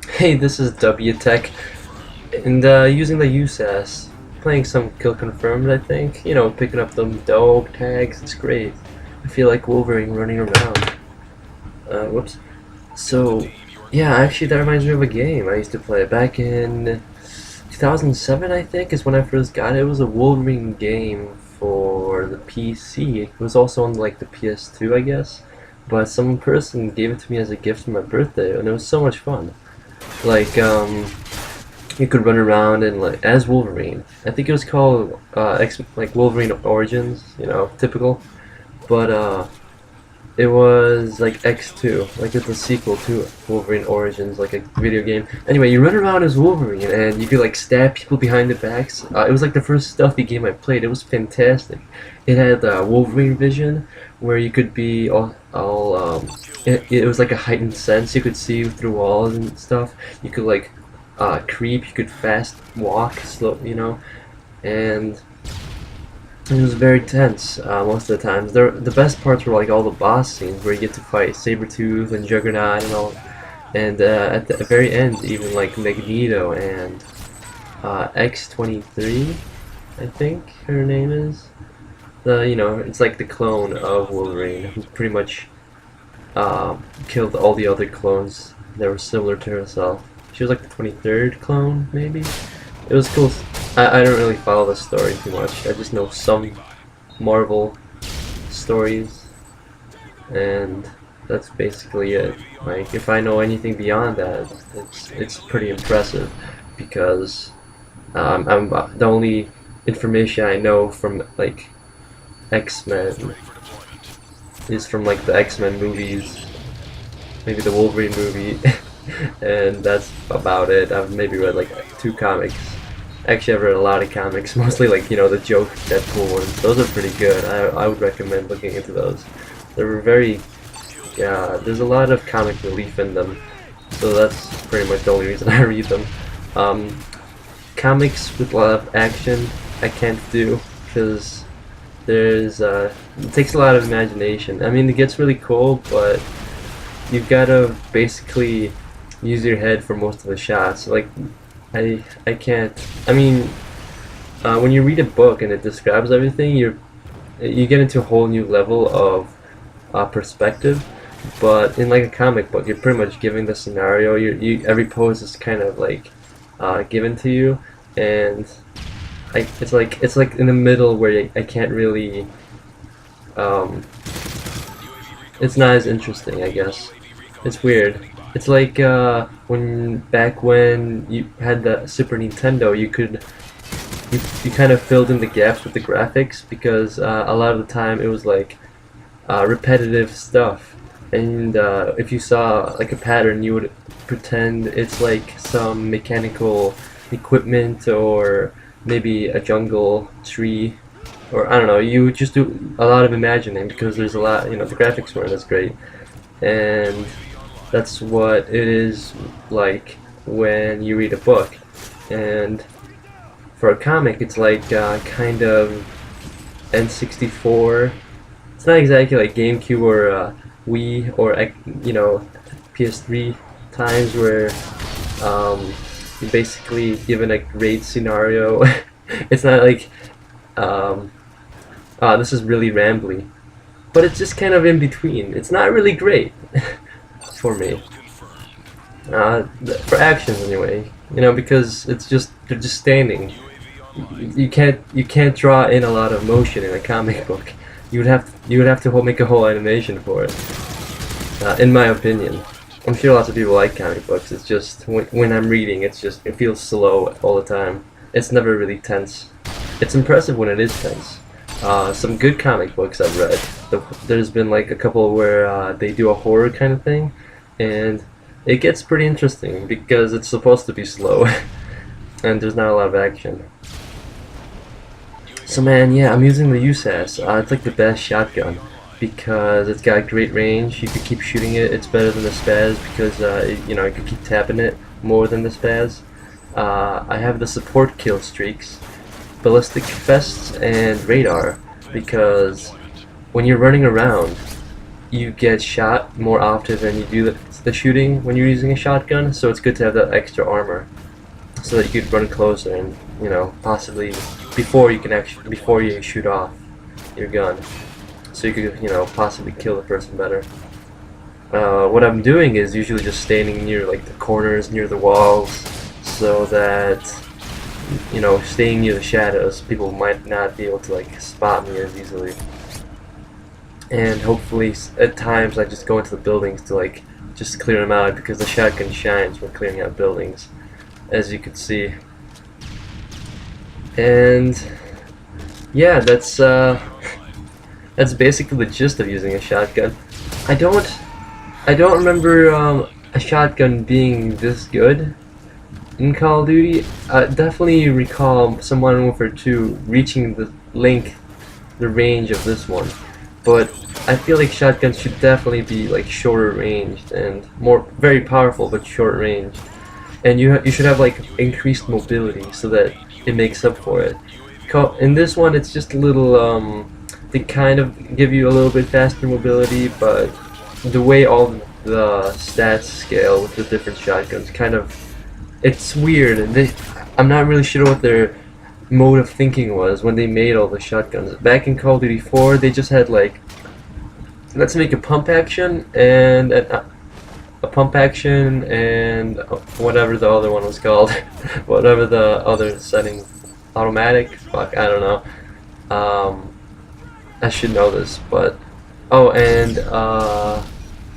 Hey, this is W-teck, and using the USAS, playing some kill confirmed, I think. You know, picking up them dog tags, it's great. I feel like Wolverine running around. Whoops. So, yeah, actually that reminds me of a game I used to play back in 2007, I think, is when I first got it. It was a Wolverine game for the PC. It was also on, like, the PS2, I guess. But some person gave it to me as a gift for my birthday, and it was so much fun. Like, you could run around and like as Wolverine. I think it was called like Wolverine Origins, you know, typical. But it was like X2, like it's a sequel to Wolverine Origins, like a video game. Anyway, you run around as Wolverine and you could like stab people behind the backs. It was like the first stealthy game I played. It was fantastic. It had Wolverine vision, where you could be all it was like a heightened sense. You could see through walls and stuff. You could like creep. You could fast walk, slow, you know, and it was very tense most of the times. The best parts were like all the boss scenes where you get to fight Sabretooth and Juggernaut and all, and at the very end, even like Magneto and X-23, I think her name is. You know, it's like the clone of Wolverine, who pretty much killed all the other clones that were similar to herself. She was like the 23rd clone, maybe? It was cool. I don't really follow the story too much. I just know some Marvel stories, and that's basically it. Like, if I know anything beyond that, it's pretty impressive, because I'm the only information I know from like X-Men is from like the X-Men movies, maybe the Wolverine movie, and that's about it. I've maybe read like 2 comics. Actually, I've read a lot of comics, mostly like, you know, the joke Deadpool ones. Those are pretty good. I would recommend looking into those. They were very, yeah, there's a lot of comic relief in them, so that's pretty much the only reason I read them. Comics with a lot of action I can't do, because it takes a lot of imagination. I mean, it gets really cool, but you've got to basically use your head for most of the shots. Like, I can't. I mean, when you read a book and it describes everything, you get into a whole new level of perspective. But in like a comic book, you're pretty much giving the scenario. Every pose is kind of like given to you, and it's like in the middle where I can't really. It's not as interesting, I guess. It's weird. It's like when you had the Super Nintendo, you kind of filled in the gaps with the graphics, because a lot of the time it was like repetitive stuff, and if you saw like a pattern, you would pretend it's like some mechanical equipment, or maybe a jungle tree, or I don't know. You would just do a lot of imagining, because there's a lot, you know, the graphics weren't as great, and that's what it is like when you read a book. And for a comic, it's like kind of N64. It's not exactly like GameCube or Wii or, you know, PS3 times, where you're basically given a great scenario. It's not like this is really rambly, but it's just kind of in between. It's not really great for me. For actions anyway, you know, because it's just they're just standing. You can't draw in a lot of motion in a comic book. You would have to make a whole animation for it. In my opinion, I'm sure lots of people like comic books. It's just when I'm reading, it feels slow all the time. It's never really tense. It's impressive when it is tense. Some good comic books I've read. There's been like a couple where they do a horror kind of thing, and it gets pretty interesting because it's supposed to be slow and there's not a lot of action. So man, yeah, I'm using the USAS. It's like the best shotgun, because it's got great range. You could keep shooting it. It's better than the spaz, because you know, you could keep tapping it more than the spaz. I have the support kill streaks, ballistic vests, and radar, because when you're running around, you get shot more often than you do the shooting when you're using a shotgun, so it's good to have that extra armor so that you could run closer and, you know, possibly before you shoot off your gun, so you could, you know, possibly kill the person better. What I'm doing is usually just standing near like the corners, near the walls, so that, you know, staying near the shadows, people might not be able to like spot me as easily. And hopefully at times I just go into the buildings to like just clear them out, because the shotgun shines when clearing out buildings, as you can see. And yeah, that's basically the gist of using a shotgun. I don't remember a shotgun being this good in Call of Duty. I definitely recall some Modern Warfare 2 reaching the range of this one, but I feel like shotguns should definitely be like shorter ranged and very powerful, but short range. And you should have like increased mobility so that it makes up for it. In this one, it's just a little they kind of give you a little bit faster mobility, but the way all the stats scale with the different shotguns, it's weird, and I'm not really sure what their mode of thinking was when they made all the shotguns. Back in Call of Duty 4, they just had like, let's make a pump action and a pump action and whatever the other one was called, whatever the other setting, automatic. Fuck, I don't know. I should know this, but and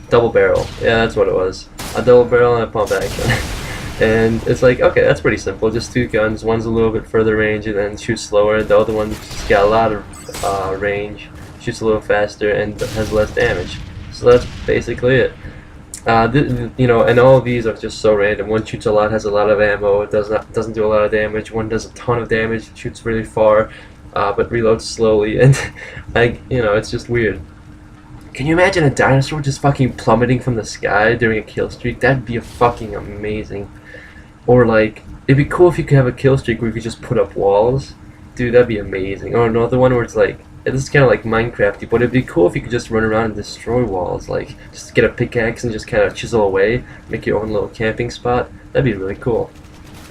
double barrel. Yeah, that's what it was. A double barrel and a pump action. And it's like, okay, that's pretty simple. Just two guns. One's a little bit further range and then shoots slower. The other one's just got a lot of range, shoots a little faster, and has less damage. So that's basically it. You know, and all of these are just so random. One shoots a lot, has a lot of ammo. It doesn't do a lot of damage. One does a ton of damage, shoots really far, but reloads slowly. And you know, it's just weird. Can you imagine a dinosaur just fucking plummeting from the sky during a kill streak? That'd be fucking amazing. Or like, it'd be cool if you could have a kill streak where you could just put up walls. Dude, that'd be amazing. Or another one where it's like, this is kind of like Minecrafty, but it'd be cool if you could just run around and destroy walls. Like, just get a pickaxe and just kind of chisel away, make your own little camping spot. That'd be really cool.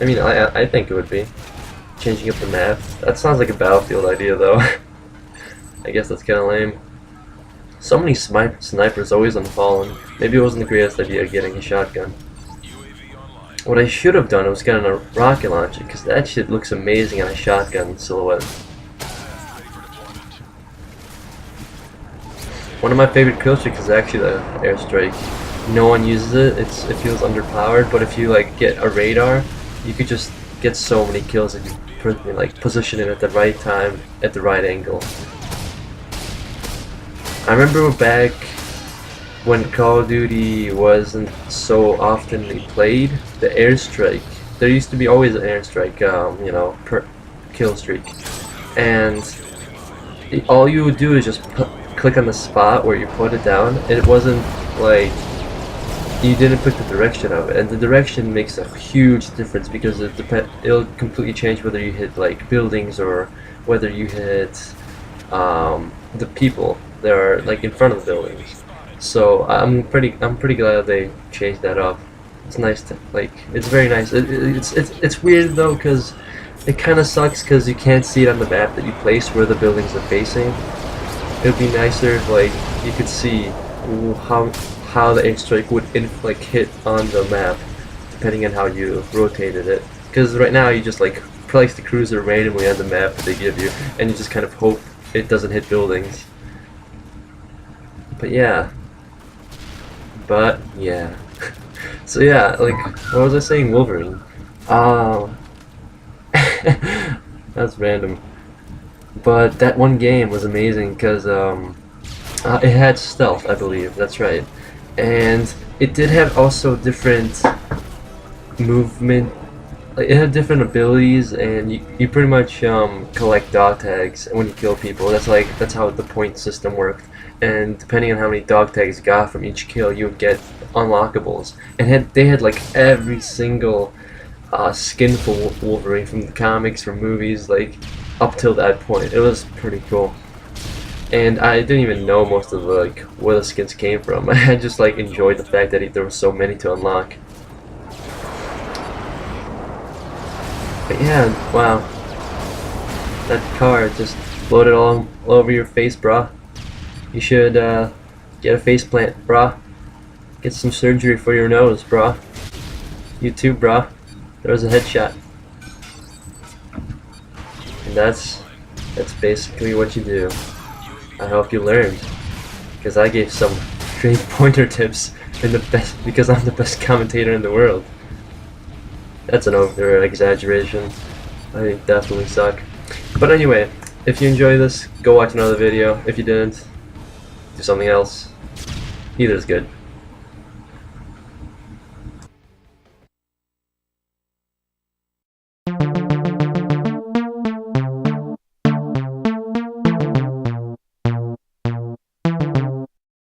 I mean, I think it would be. Changing up the map. That sounds like a Battlefield idea, though. I guess that's kind of lame. So many snipers always on Fallen. Maybe it wasn't the greatest idea getting a shotgun. What I should have done was getting a rocket launcher, because that shit looks amazing on a shotgun silhouette. One of my favorite kill streaks is actually the airstrike. No one uses it. It feels underpowered, but if you like get a radar, you could just get so many kills if you like position it at the right time, at the right angle. I remember back when Call of Duty wasn't so oftenly played, the airstrike, there used to be always an airstrike, you know, per kill streak. And all you would do is just click on the spot where you put it down. It wasn't like, you didn't pick the direction of it. And the direction makes a huge difference, because it'll completely change whether you hit like buildings or whether you hit the people that are like in front of the buildings. So I'm pretty glad they changed that up. It's nice to like. It's very nice. It's weird though, because it kind of sucks because you can't see it on the map that you place where the buildings are facing. It would be nicer if like you could see how the airstrike would like hit on the map, depending on how you rotated it. Because right now you just like place the cruiser randomly on the map that they give you, and you just kind of hope it doesn't hit buildings. But yeah. So yeah, like, what was I saying? Wolverine. That's random. But that one game was amazing because it had stealth, I believe. That's right. And it did have also different movement. Like, it had different abilities, and you pretty much collect dog tags when you kill people. That's how the point system worked. And depending on how many dog tags you got from each kill, you would get unlockables. And they had like every single skin for Wolverine from the comics, from movies, like up till that point. It was pretty cool. and I didn't even know most of like where the skins came from. I just like enjoyed the fact that there were so many to unlock. But yeah, wow, that car just floated all over your face, brah. You should get a face plant, brah. Get some surgery for your nose, brah. You too, brah. There was a headshot. And that's basically what you do. I hope you learned, because I gave some great pointer tips in the best, because I'm the best commentator in the world. That's an over exaggeration. I definitely suck. But anyway, if you enjoy this, go watch another video. If you didn't, do something else. Either is good.